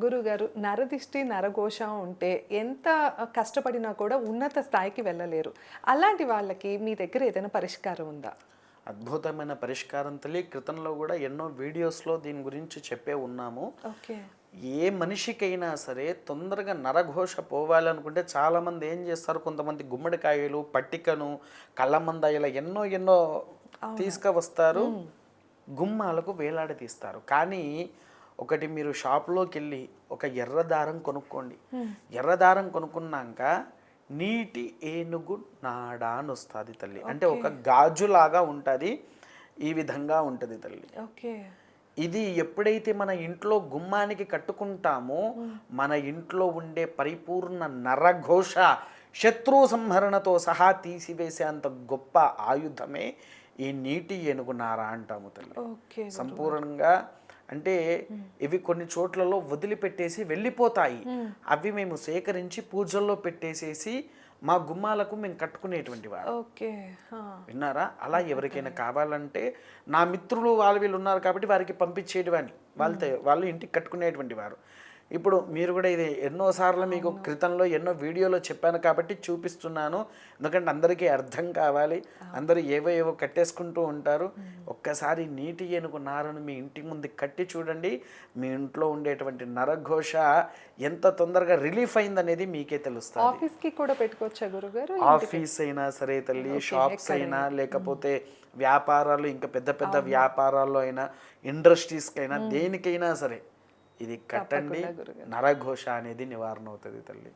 గురుగారు, నరదిష్టి, నరఘోష ఉంటే ఎంత కష్టపడినా కూడా ఉన్నత స్థాయికి వెళ్ళలేరు. అలాంటి వాళ్ళకి మీ దగ్గర ఏదైనా పరిష్కారం ఉందా? అద్భుతమైన పరిష్కారం తల్లి. క్రితంలో కూడా ఎన్నో వీడియోస్లో దీని గురించి చెప్పే ఉన్నాము. ఓకే. ఏ మనిషికైనా సరే తొందరగా నరఘోష పోవాలనుకుంటే చాలామంది ఏం చేస్తారు, కొంతమంది గుమ్మడికాయలు, పట్టికను, కళ్ళమంద ఇలా ఎన్నో ఎన్నో తీసుకువస్తారు, గుమ్మాలకు వేలాడదీస్తారు. కానీ ఒకటి మీరు షాప్లోకి వెళ్ళి ఒక ఎర్ర దారం కొనుక్కోండి. ఎర్ర దారం కొనుక్కున్నాక నీటి ఏనుగు నాడ అని వస్తుంది తల్లి. అంటే ఒక గాజులాగా ఉంటుంది, ఈ విధంగా ఉంటుంది తల్లి. ఓకే. ఇది ఎప్పుడైతే మన ఇంట్లో గుమ్మానికి కట్టుకుంటామో మన ఇంట్లో ఉండే పరిపూర్ణ నరఘోష శత్రు సంహరణతో సహా తీసివేసే అంత గొప్ప ఆయుధమే ఈ నీటి ఏనుగు నార అంటాము తల్లి. సంపూర్ణంగా అంటే ఇవి కొన్ని చోట్లలో వదిలిపెట్టేసి వెళ్ళిపోతాయి. అవి మేము సేకరించి పూజల్లో పెట్టేసేసి మా గుమ్మాలకు మేము కట్టుకునేటువంటి వారు. విన్నారా? అలా ఎవరికైనా కావాలంటే నా మిత్రులు వీళ్ళు ఉన్నారు కాబట్టి వారికి పంపించేటివని వాళ్ళు ఇంటికి కట్టుకునేటువంటి వారు. ఇప్పుడు మీరు కూడా ఇది ఎన్నోసార్లు మీకు క్రితంలో ఎన్నో వీడియోలో చెప్పాను కాబట్టి చూపిస్తున్నాను. ఎందుకంటే అందరికీ అర్థం కావాలి. అందరూ ఏవో కట్టేసుకుంటూ ఉంటారు. ఒక్కసారి నీటి ఏనుగు నారను మీ ఇంటి ముందు కట్టి చూడండి. మీ ఇంట్లో ఉండేటువంటి నరఘోష ఎంత తొందరగా రిలీఫ్ అయిందనేది మీకే తెలుస్తుంది. ఆఫీస్కి కూడా పెట్టుకోవచ్చా గురుగారు? ఆఫీస్ అయినా సరే తల్లి, షాప్స్ అయినా, లేకపోతే వ్యాపారాలు, ఇంకా పెద్ద పెద్ద వ్యాపారాల్లో అయినా, ఇండస్ట్రీస్కి అయినా, దేనికైనా సరే ఇది కట్టండి. నరఘోష అనేది నివారణ అవుతుంది తల్లి.